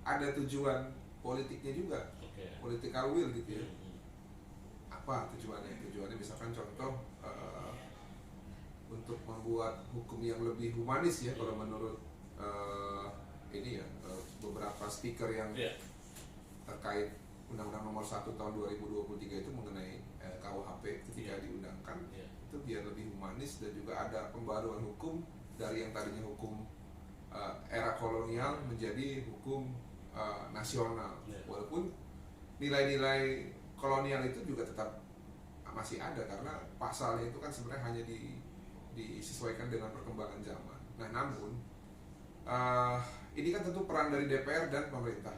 ada tujuan politiknya juga, political will gitu ya. Apa tujuannya? Tujuannya misalkan contoh untuk membuat hukum yang lebih humanis ya, kalau menurut ini ya beberapa speaker yang terkait Undang-Undang Nomor 1 Tahun 2023 itu mengenai KUHP ketika diundangkan itu biar lebih humanis dan juga ada pembaruan hukum dari yang tadinya hukum era kolonial menjadi hukum nasional, walaupun nilai-nilai kolonial itu juga tetap masih ada karena pasalnya itu kan sebenarnya hanya disesuaikan dengan perkembangan zaman. Nah, namun ini kan tentu peran dari DPR dan pemerintah.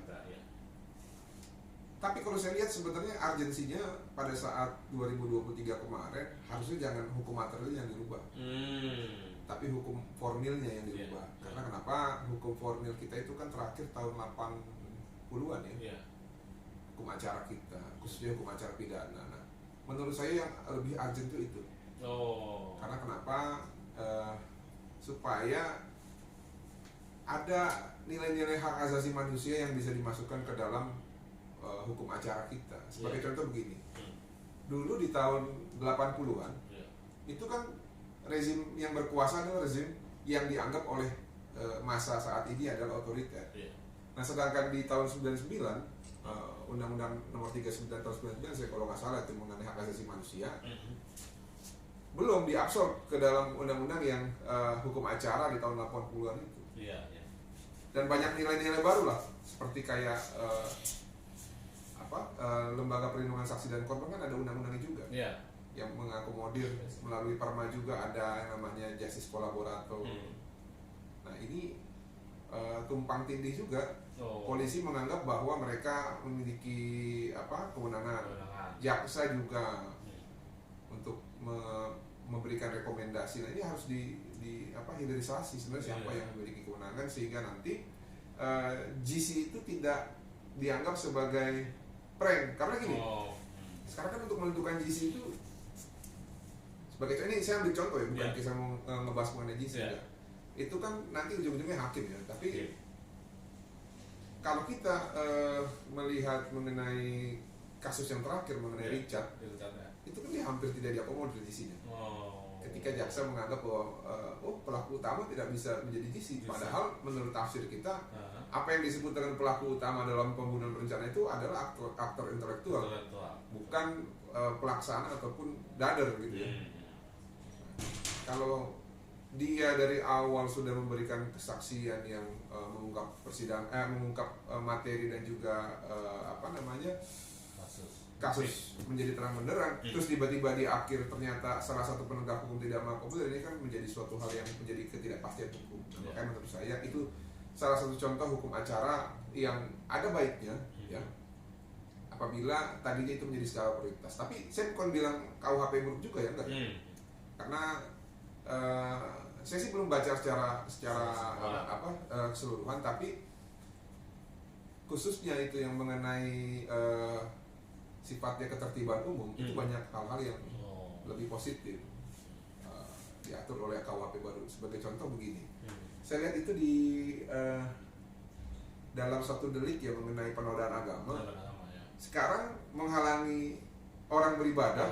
Tapi kalau saya lihat sebenarnya urgensinya pada saat 2023 kemarin harusnya jangan hukum material yang dirubah, tapi hukum formilnya yang dirubah. Karena kenapa? Hukum formil kita itu kan terakhir tahun 80-an ya, hukum acara kita, khususnya hukum acara pidana. Nah, menurut saya yang lebih urgent itu. Karena kenapa? Supaya ada nilai-nilai hak asasi manusia yang bisa dimasukkan ke dalam hukum acara kita. Sebagai contoh begini, dulu di tahun 80-an itu kan rezim yang berkuasa adalah rezim yang dianggap oleh masa saat ini adalah otoriter. Nah, sedangkan di tahun 99 Undang-Undang Nomor 39 tahun 99, saya kalau nggak salah itu mengenai hak asasi manusia, belum diabsorb ke dalam undang-undang yang hukum acara di tahun 80-an itu. Dan banyak nilai-nilai baru lah, seperti kayak lembaga perlindungan saksi dan korban kan ada undang-undangnya juga, yang mengakomodir melalui Perma juga ada yang namanya justice collaborator. Nah, ini tumpang tindih juga. Polisi menganggap bahwa mereka memiliki kewenangan, jaksa juga untuk memberikan rekomendasi. Nah, ini harus hilirisasi sebenarnya siapa yang memiliki kewenangan sehingga nanti GC itu tidak dianggap sebagai prank. Karena gini, sekarang kan untuk menentukan GC itu sebagai contoh, ini saya ambil contoh ya, bukan kita mau ngebahas mengenai GC ya. Itu kan nanti ujung-ujungnya hakim ya, tapi kalau kita melihat mengenai kasus yang terakhir mengenai Richard, itu kan dia hampir tidak diakomodir di sini. Ketika jaksa menganggap bahwa pelaku utama tidak bisa menjadi GC, padahal menurut tafsir kita apa yang disebut dengan pelaku utama dalam pembunuhan berencana itu adalah aktor intelektual, bukan pelaksana ataupun dader gitu ya. Kalau dia dari awal sudah memberikan kesaksian yang mengungkap mengungkap materi dan juga kasus menjadi terang benderang, terus tiba-tiba di akhir ternyata salah satu penegak hukum tidak mengakomodir, ini kan menjadi suatu hal yang menjadi ketidakpastian hukum. Makanya menurut saya itu salah satu contoh hukum acara yang ada baiknya ya, apabila tadinya itu menjadi skala prioritas. Tapi saya bukan bilang KUHP buruk juga ya, enggak. Karena saya sih belum baca secara keseluruhan, tapi khususnya itu yang mengenai sifatnya ketertiban umum, itu banyak hal-hal yang lebih positif diatur oleh KUHP baru. Sebagai contoh begini, saya lihat itu di dalam satu delik ya mengenai penodaan agama. Sekarang menghalangi orang beribadah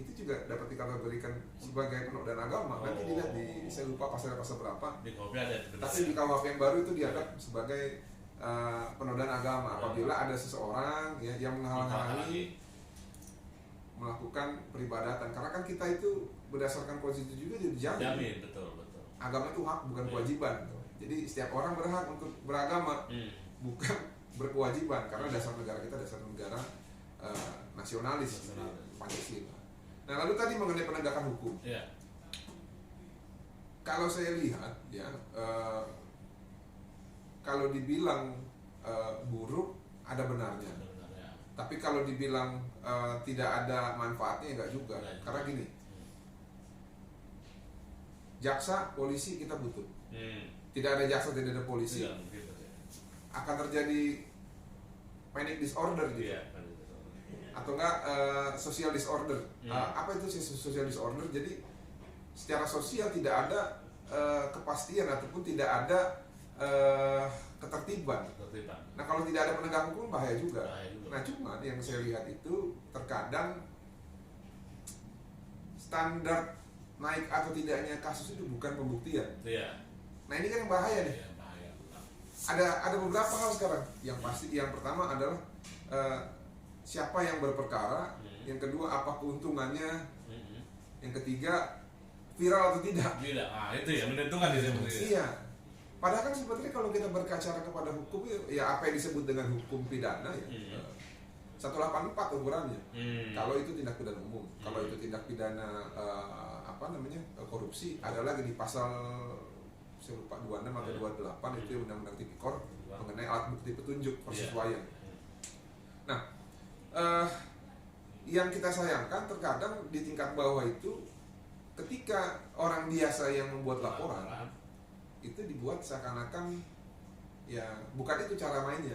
itu juga dapat dikategorikan sebagai penodaan agama. Nanti dilihat saya lupa pasal berapa. Tapi di KUHP yang baru itu dianggap sebagai penodaan agama apabila ada seseorang ya, yang menghalang-halangi melakukan peribadatan. Karena kan kita itu berdasarkan konstitusi juga dijamin. Betul. Agama itu hak, bukan kewajiban. Jadi setiap orang berhak untuk beragama, bukan berkewajiban. Karena dasar negara kita dasar negara nasionalis, Pancasila. Nah, lalu tadi mengenai penegakan hukum. Kalau saya lihat ya, kalau dibilang buruk ada benarnya. Tapi kalau dibilang tidak ada manfaatnya enggak juga. Karena gini, jaksa, polisi kita butuh. Tidak ada jaksa, tidak ada polisi, akan terjadi panic disorder gitu. Atau enggak social disorder. Apa itu social disorder? Jadi secara sosial tidak ada kepastian ataupun tidak ada ketertiban. ketertiban. Nah kalau tidak ada penegak hukum bahaya juga. Nah cuma yang saya lihat itu terkadang standar naik atau tidaknya kasus itu bukan pembuktian. Nah ini kan yang bahaya nih. Ada beberapa hal sekarang. Yang pasti yang pertama adalah siapa yang berperkara, yang kedua apa keuntungannya, yang ketiga viral atau tidak. Itu ya menentukan di sini. Iya. Padahal kan sebenarnya kalau kita berkaca kepada hukum ya apa yang disebut dengan hukum pidana ya. 184 ukurannya. Kalau itu tindak pidana umum, kalau itu tindak pidana korupsi, ada lagi di pasal saya lupa 26 atau 28 itu undang-undang tipikor mengenai alat bukti petunjuk persesuaian. Nah, yang kita sayangkan terkadang di tingkat bawah itu ketika orang biasa yang membuat laporan itu dibuat seakan-akan ya bukan itu cara mainnya.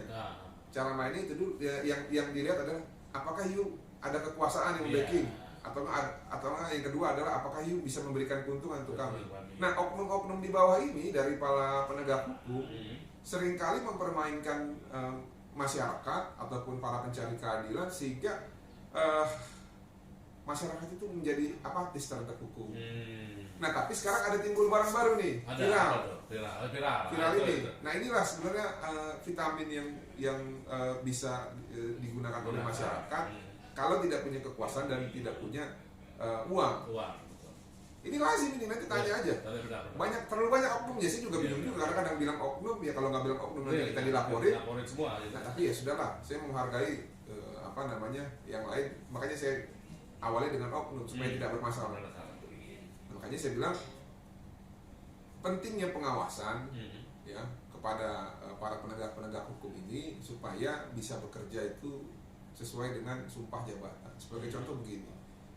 Cara mainnya itu dulu yang dilihat adalah apakah ada kekuasaan yang backing atau yang kedua adalah apakah bisa memberikan keuntungan untuk kami. Nah oknum-oknum di bawah ini dari para penegak hukum seringkali mempermainkan masyarakat ataupun para pencari keadilan sehingga masyarakat itu menjadi apatis terhadap hukum. Nah tapi sekarang ada timbul barang baru nih, viral ini. Nah inilah sebenarnya vitamin yang bisa digunakan oleh masyarakat kalau tidak punya kekuasaan dan tidak punya uang. Ini lazim ini, nanti tanya aja. Terlalu banyak oknum, ya saya juga bingung juga karena kadang bilang oknum, ya kalau nggak bilang oknum nanti kita dilaporin. Nah tapi ya sudahlah, saya menghargai yang lain, makanya saya awalnya dengan oknum supaya tidak bermasalah. Makanya saya bilang pentingnya pengawasan ya kepada para penegak hukum ini supaya bisa bekerja itu sesuai dengan sumpah jabatan. Sebagai contoh begini,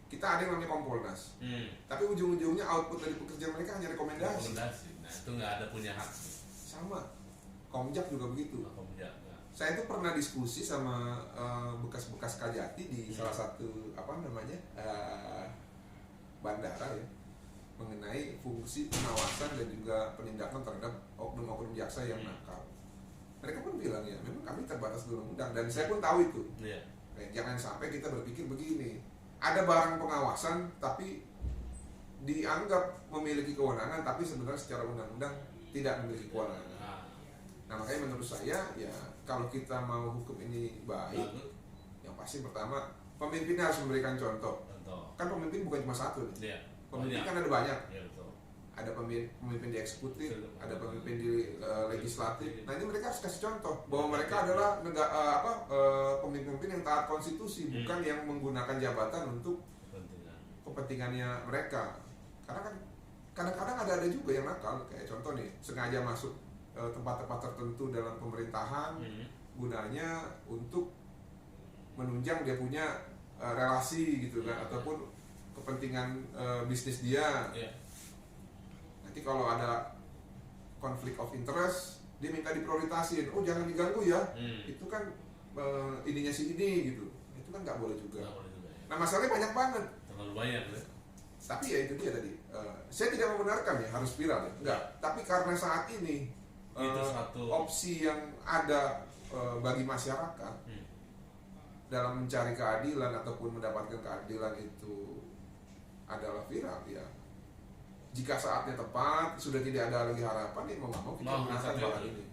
kita ada yang namanya Kompolnas, tapi ujung-ujungnya output dari pekerjaan mereka hanya rekomendasi. Nah itu nggak ada punya hak. Sama, Komjak juga begitu. Saya itu pernah diskusi sama bekas-bekas Kajati di salah satu bandara ya, mengenai fungsi pengawasan dan juga penindakan terhadap oknum-oknum jaksa yang nakal. Mereka pun bilang ya memang kami terbatas undang-undang, dan saya pun tahu itu. Jangan sampai kita berpikir begini, ada barang pengawasan tapi dianggap memiliki kewenangan tapi sebenarnya secara undang-undang tidak memiliki kewenangan. Nah makanya menurut saya ya kalau kita mau hukum ini baik, yang pasti pertama pemimpinnya harus memberikan contoh. Kan pemimpin bukan cuma satu nih. Pemimpin kan ada banyak. Ada pemimpin di eksekutif, ada pemimpin di legislatif. Nah ini mereka harus kasih contoh bahwa mereka adalah pemimpin yang taat konstitusi, bukan yang menggunakan jabatan untuk kepentingannya mereka. Karena kan kadang-kadang ada juga yang nakal, kayak contoh nih, sengaja masuk tempat-tempat tertentu dalam pemerintahan gunanya untuk menunjang dia punya relasi gitu kan, ataupun kepentingan bisnis dia. Nanti kalau ada konflik of interest dia minta diprioritasin, oh jangan diganggu ya, itu kan ininya si ini gitu, itu kan nggak boleh juga. Nah masalahnya banyak banget, terlalu banyak ya. Tapi ya itu dia tadi, saya tidak membenarkan ya harus viral ya, enggak. Tapi karena saat ini itu satu opsi yang ada bagi masyarakat dalam mencari keadilan ataupun mendapatkan keadilan itu adalah viral ya. Jika saatnya tepat, sudah tidak ada lagi harapan, ya mau nggak mau kita gunakan bahan ini.